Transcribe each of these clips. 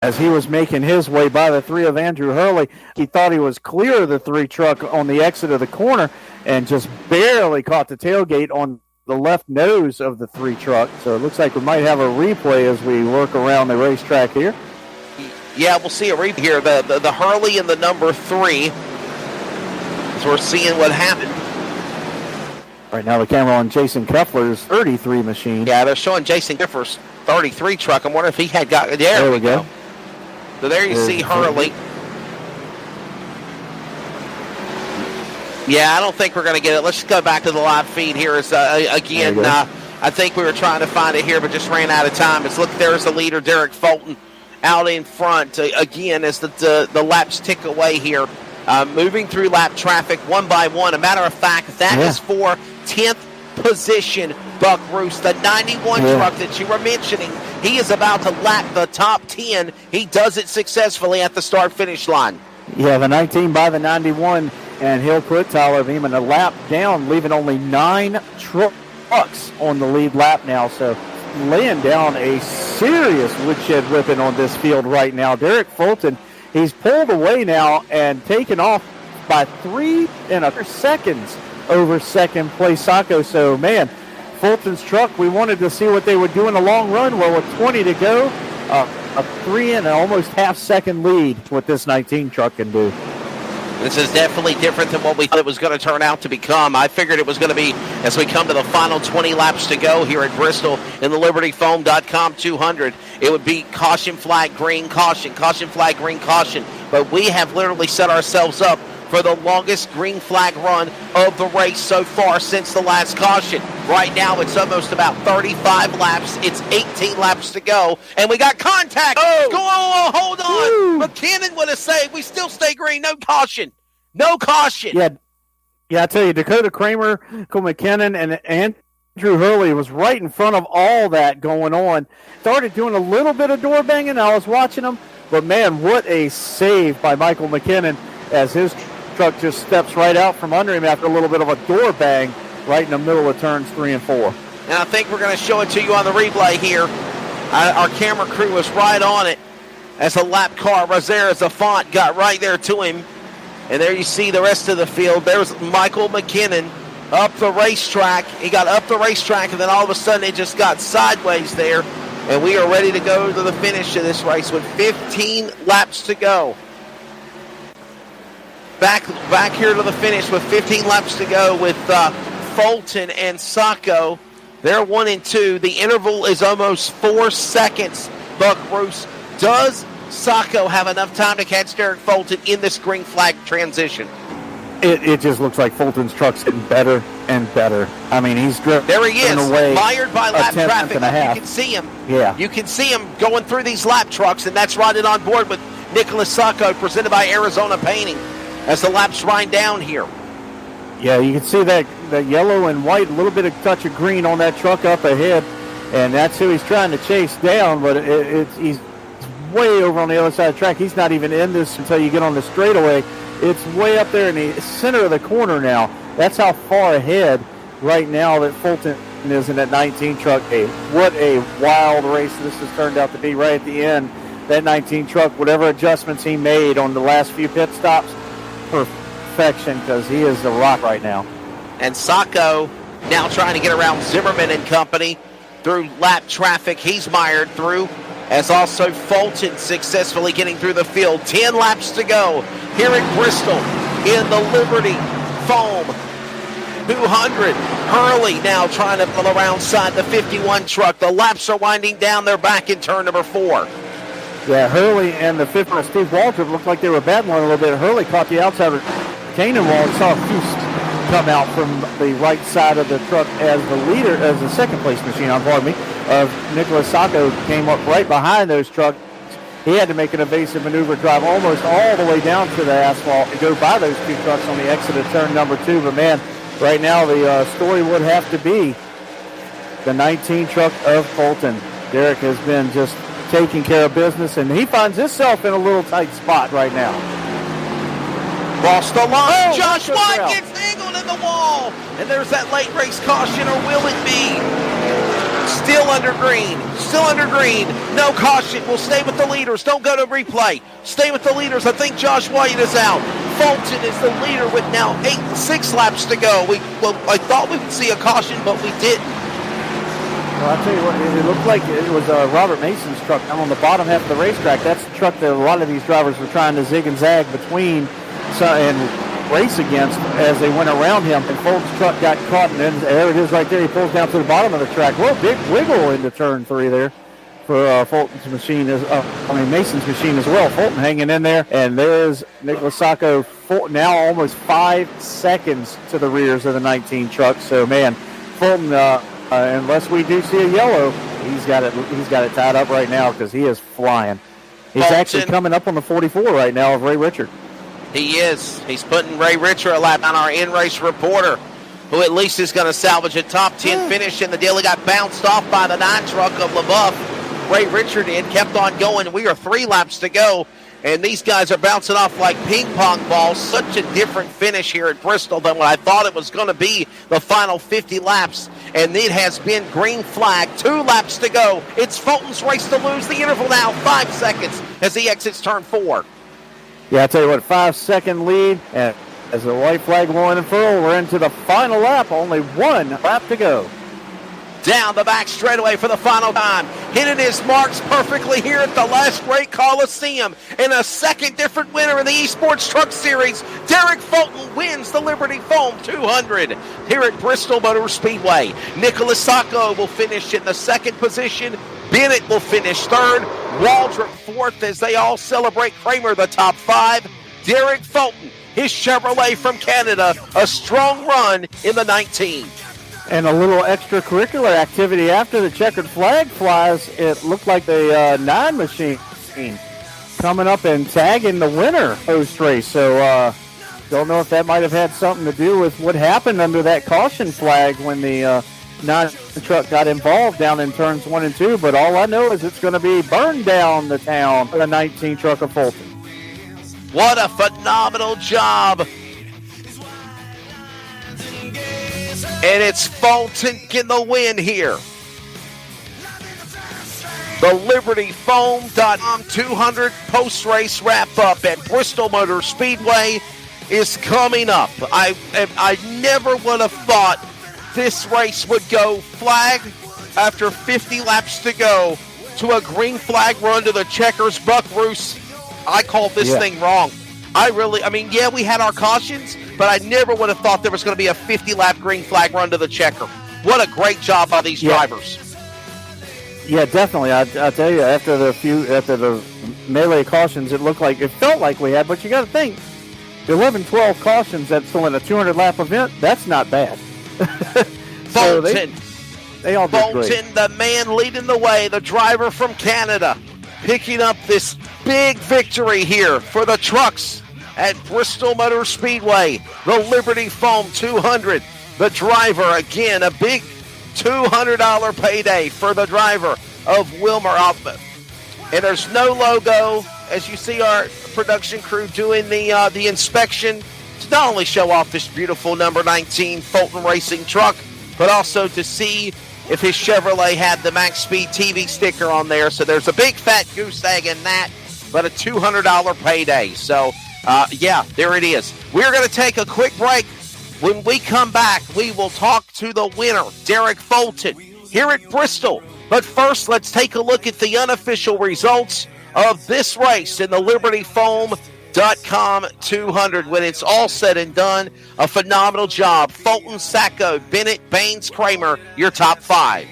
as he was making his way by the 3 of Andrew Hurley. He thought he was clear of the 3 truck on the exit of the corner and just barely caught the tailgate on the left nose of the 3 truck. So it looks like we might have a replay as we work around the racetrack here. Yeah, we'll see a replay here. The Hurley and the number 3. So we're seeing what happened. Right now the camera on Jason Keffler's 33 machine. Yeah, they're showing Jason Keffler's 33 truck. I'm wondering if he had got... There we go. So there you see Hurley. Yeah, I don't think we're going to get it. Let's just go back to the live feed here. Again, I think we were trying to find it here, but just ran out of time. Look, there's the leader, Derek Fulton, out in front. Again, as the laps tick away here. Moving through lap traffic one by one. A matter of fact, that is for 10th position, Buck Roos, the 91 truck that you were mentioning. He is about to lap the top 10. He does it successfully at the start-finish line. Yeah, the 19 by the 91, and he'll put Tyler Beeman a lap down, leaving only 9 trucks on the lead lap now. So laying down a serious woodshed whipping on this field right now. Derek Fulton, he's pulled away now and taken off by 3 seconds over second place Saco. So, man, Fulton's truck, we wanted to see what they would do in the long run. Well, with 20 to go, a 3 and almost half-second lead, what this 19 truck can do. This is definitely different than what we thought it was going to turn out to become. I figured it was going to be, as we come to the final 20 laps to go here at Bristol in the LibertyFoam.com 200, it would be caution flag, green, caution flag, green, caution. But we have literally set ourselves up for the longest green flag run of the race so far since the last caution. Right now, it's almost about 35 laps. It's 18 laps to go, and we got contact. Oh, hold on. Woo. McKinnon would have saved. We still stay green. No caution. No caution. Yeah, I tell you, Dakota Kramer, Cole McKinnon, and Andrew Hurley was right in front of all that going on. Started doing a little bit of door banging. I was watching them, but, man, what a save by Michael McKinnon as his truck just steps right out from under him after a little bit of a door bang right in the middle of turns 3 and 4. And I think we're going to show it to you on the replay here. Our camera crew was right on it as a lap car. Rosario Zafont got right there to him. And there you see the rest of the field. There's Michael McKinnon up the racetrack. He got up the racetrack, and then all of a sudden it just got sideways there. And we are ready to go to the finish of this race with 15 laps to go. Back here to the finish with 15 laps to go with Fulton and Saco. They're 1 and 2. The interval is almost 4 seconds. Buck Roos, does Saco have enough time to catch Derek Fulton in this green flag transition? It just looks like Fulton's truck's getting better and better. I mean, he's driven there he is, away mired by lap traffic. You can see him. Yeah. You can see him going through these lap trucks, and that's right on board with Nicholas Saco, presented by Arizona Painting, as the laps wind down here. Yeah, you can see that yellow and white, a little bit of touch of green on that truck up ahead, and that's who he's trying to chase down, but he's way over on the other side of the track. He's not even in this until you get on the straightaway. It's way up there in the center of the corner now. That's how far ahead right now that Fulton is in that 19 truck. Hey, what a wild race this has turned out to be right at the end. That 19 truck, whatever adjustments he made on the last few pit stops, perfection, because he is a rock right now. And Saco now trying to get around Zimmerman and company through lap traffic. He's mired through, as also Fulton successfully getting through the field. 10 laps to go here at Bristol in the LibertyFoam 200. Hurley now trying to pull around side the 51 truck. The laps are winding down. They're back in turn number 4. Yeah, Hurley and the 50 Steve Walter looked like they were battling a little bit. Hurley caught the outside of Canaan wall and saw Fust come out from the right side of the truck as the leader, as the second place machine, of Nicholas Saco came up right behind those trucks. He had to make an evasive maneuver, drive almost all the way down to the asphalt and go by those 2 trucks on the exit of turn number 2. But, man, right now the story would have to be the 19 truck of Fulton. Derek has been just taking care of business, and he finds himself in a little tight spot right now. Cross the line. Josh White gets angled in the wall. And there's that late race caution, or will it be? Still under green. No caution. We'll stay with the leaders. Don't go to replay. Stay with the leaders. I think Josh White is out. Fulton is the leader with now 6 laps to go. I thought we would see a caution, but we didn't. Well, I'll tell you what, it looked like it was Robert Mason's truck down on the bottom half of the racetrack. That's the truck that a lot of these drivers were trying to zig and zag between and race against as they went around him. And Fulton's truck got caught, and then there it is right there. He pulls down to the bottom of the track. Well, big wiggle into turn 3 there for Fulton's machine, Mason's machine as well. Fulton hanging in there, and there's Nicholas Sacco now almost 5 seconds to the rears of the 19 truck. So, man, Fulton, unless we do see a yellow, he's got it tied up right now because he is flying. He's Fulton, actually coming up on the 44 right now of Ray Richard. He is. He's putting Ray Richard a lap on our in-race reporter, who at least is going to salvage a top 10 finish in the deal. He got bounced off by the 9 truck of LaBeouf. Ray Richard kept on going. We are 3 laps to go, and these guys are bouncing off like ping pong balls. Such a different finish here at Bristol than what I thought it was going to be the final 50 laps. And it has been green flag. 2 laps to go. It's Fulton's race to lose the interval now. 5 seconds as he exits turn 4. Yeah, I tell you what, 5-second lead. And as the white flag will unfurl, we're into the final lap. Only 1 lap to go. Down the back straightaway for the final time. Hitting his marks perfectly here at the last great Coliseum. And a second different winner in the eSports Truck Series. Derek Fulton wins the LibertyFoam 200 here at Bristol Motor Speedway. Nicholas Sacco will finish in the 2nd position. Bennett will finish 3rd. Waldrop 4th as they all celebrate Kramer the top 5. Derek Fulton, his Chevrolet from Canada, a strong run in the 19. And a little extracurricular activity after the checkered flag flies. It looked like the 9 machine coming up and tagging the winner post-race. So don't know if that might have had something to do with what happened under that caution flag when the 9 truck got involved down in turns 1 and 2. But all I know is it's going to be burned down the town for the 19 truck of Fulton. What a phenomenal job. And it's Fulton getting the win here. The LibertyFoam.com 200 post-race wrap-up at Bristol Motor Speedway is coming up. I never would have thought this race would go flag after 50 laps to go to a green flag run to the checkers. Buck Roos, I called this thing wrong. We had our cautions, but I never would have thought there was going to be a 50-lap green flag run to the checker. What a great job by these drivers. Yeah, definitely. I tell you, after the melee cautions, it felt like we had, but you got to think, the 11-12 cautions that's still in a 200-lap event, that's not bad. So Fulton, they all did great. Fulton, the man leading the way, the driver from Canada, picking up this big victory here for the trucks at Bristol Motor Speedway. The LibertyFoam 200. The driver, again, a big $200 payday for the driver of Wilmer Altman. And there's no logo, as you see our production crew doing the inspection to not only show off this beautiful number 19 Fulton Racing truck, but also to see if his Chevrolet had the Max Speed TV sticker on there. So there's a big fat goose egg in that, but a $200 payday. So, there it is. We're going to take a quick break. When we come back, we will talk to the winner, Derek Fulton, here at Bristol. But first, let's take a look at the unofficial results of this race in the LibertyFoam.com 200. When it's all said and done, a phenomenal job. Fulton, Sacco, Bennett, Baines, Kramer, your top 5.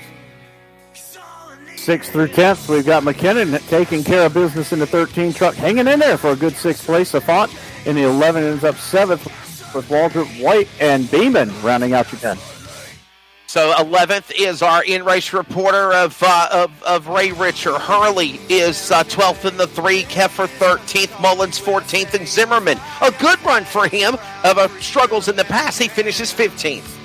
6th through 10th, we've got McKinnon taking care of business in the 13 truck, hanging in there for a good 6th place. Safont in the 11 ends up 7th with Waldrop, White, and Beeman rounding out your 10. So 11th is our in-race reporter of Ray Richard. Hurley is 12th in the 3, Keffer 13th, Mullins 14th, and Zimmerman. A good run for him of struggles in the past. He finishes 15th.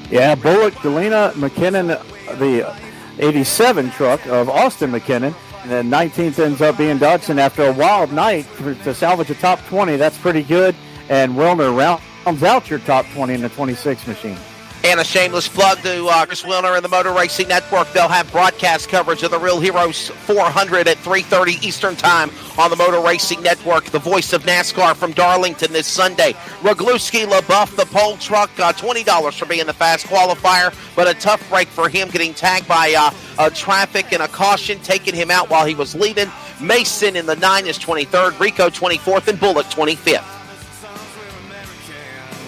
Yeah, Bullock, Galena, McKinnon, the 87 truck of Austin McKinnon. And then 19th ends up being Dodson after a wild night to salvage a top 20. That's pretty good. And Wilmer rounds out your top 20 in the 26 machine. And a shameless plug to Chris Wilner and the Motor Racing Network. They'll have broadcast coverage of the Real Heroes 400 at 3:30 Eastern Time on the Motor Racing Network. The voice of NASCAR from Darlington this Sunday. Rogluski LaBeouf, the pole truck, $20 for being the fast qualifier, but a tough break for him, getting tagged by traffic and a caution, taking him out while he was leaving. Mason in the 9 is 23rd, Rico 24th, and Bullock 25th.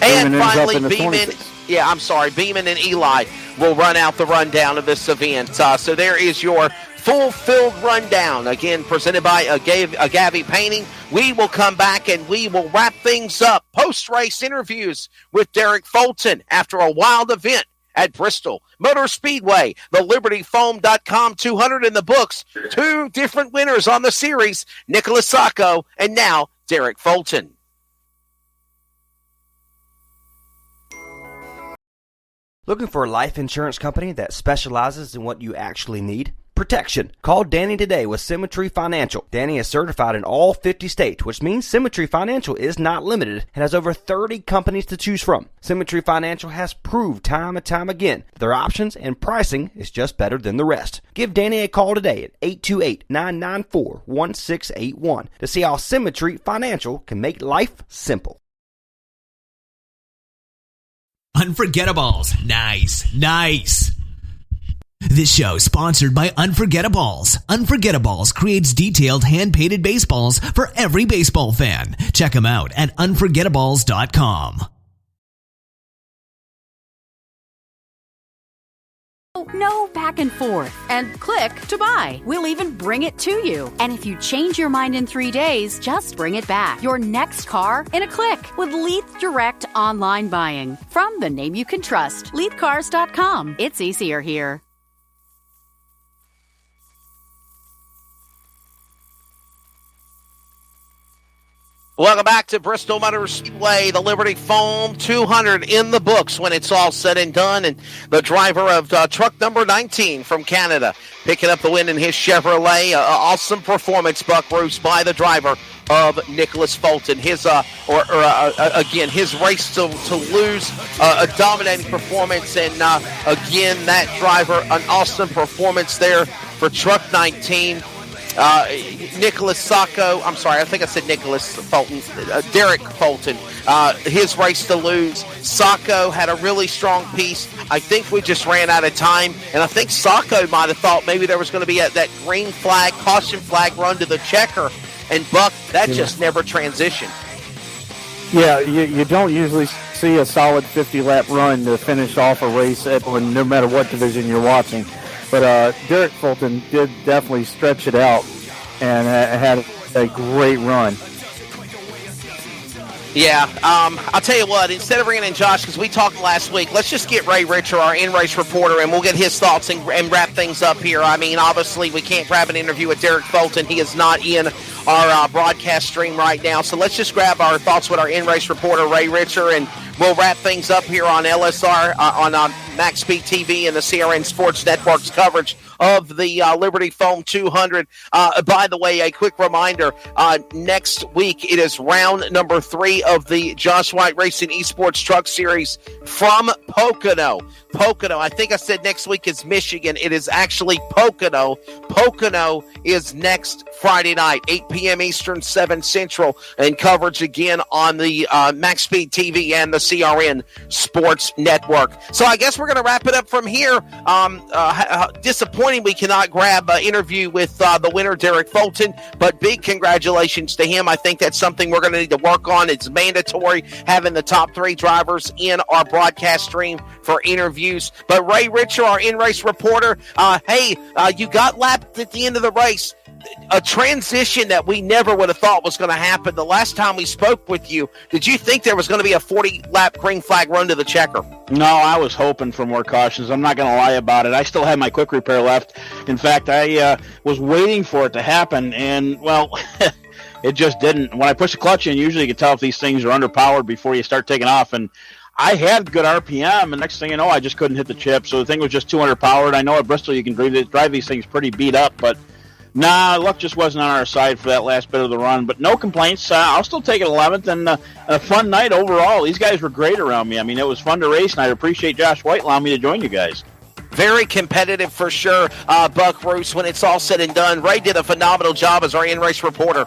And finally, Beeman. Yeah, I'm sorry. Beeman and Eli will run out the rundown of this event. So there is your full-filled rundown, again, presented by Agave Painting. We will come back and we will wrap things up. Post-race interviews with Derek Fulton after a wild event at Bristol Motor Speedway. The LibertyFoam.com 200 in the books. 2 different winners on the series, Nicholas Sacco and now Derek Fulton. Looking for a life insurance company that specializes in what you actually need? Protection. Call Danny today with Symmetry Financial. Danny is certified in all 50 states, which means Symmetry Financial is not limited and has over 30 companies to choose from. Symmetry Financial has proved time and time again that their options and pricing is just better than the rest. Give Danny a call today at 828-994-1681 to see how Symmetry Financial can make life simple. Unforgettables. Nice. This show is sponsored by Unforgettables. Unforgettables creates detailed hand-painted baseballs for every baseball fan. Check them out at unforgettables.com. No back and forth and click to buy. We'll even bring it to you. And if you change your mind in 3 days, just bring it back. Your next car in a click with Leith Direct Online Buying. From the name you can trust, LeithCars.com. It's easier here. Welcome back to Bristol Motor Speedway. The Liberty Foam 200 in the books when it's all said and done. And the driver of truck number 19 from Canada picking up the win in his Chevrolet. Awesome performance, Buck Bruce, by the driver of Nicholas Fulton. His again, his race to lose, a dominating performance. And again, that driver, an awesome performance there for truck 19. Nicholas Sacco, I'm sorry, I think I said Nicholas Fulton, Derek Fulton, his race to lose. Sacco had a really strong piece. I think we just ran out of time, and I think Sacco might have thought maybe there was going to be that green flag, caution flag run to the checker, and Buck, that just never transitioned. Yeah, you don't usually see a solid 50-lap run to finish off a race no matter what division you're watching. But Derek Fulton did definitely stretch it out and had a great run. Yeah, I'll tell you what, instead of bringing in Josh, because we talked last week, let's just get Ray Richer, our in-race reporter, and we'll get his thoughts and wrap things up here. I mean, obviously, we can't grab an interview with Derek Fulton. He is not in our broadcast stream right now. So let's just grab our thoughts with our in-race reporter, Ray Richer, and we'll wrap things up here on LSR, on Max Speed TV and the CRN Sports Network's coverage of the Liberty Foam 200. By the way, a quick reminder, next week it is round number 3 of the Josh White Racing eSports Truck Series from Pocono. Pocono, I think I said next week is Michigan. It is actually Pocono. Pocono is next Friday night, 8 p.m. Eastern, 7 Central, and coverage again on the Max Speed TV and the CRN Sports Network. So I guess we're going to wrap it up from here. Disappointing we cannot grab an interview with the winner, Derek Fulton, but big congratulations to him. I think that's something we're going to need to work on. It's mandatory having the top 3 drivers in our broadcast stream for interviews. But Ray Richer, our in-race reporter, you got lapped at the end of the race. A transition that we never would have thought was going to happen. The last time we spoke with you, did you think there was going to be a 40-lap green flag run to the checker? No, I was hoping for more cautions. I'm not going to lie about it. I still had my quick repair left. In fact, I was waiting for it to happen, and, well, it just didn't. When I push the clutch in, usually you can tell if these things are underpowered before you start taking off, and I had good RPM, and next thing you know, I just couldn't hit the chip, so the thing was just too underpowered. I know at Bristol you can drive these things pretty beat up, but Nah, luck just wasn't on our side for that last bit of the run, but no complaints. I'll still take it 11th, and a fun night overall. These guys were great around me. I mean, it was fun to race, and I appreciate Josh White allowing me to join you guys. Very competitive for sure, Buck Roos, when it's all said and done. Ray did a phenomenal job as our in-race reporter.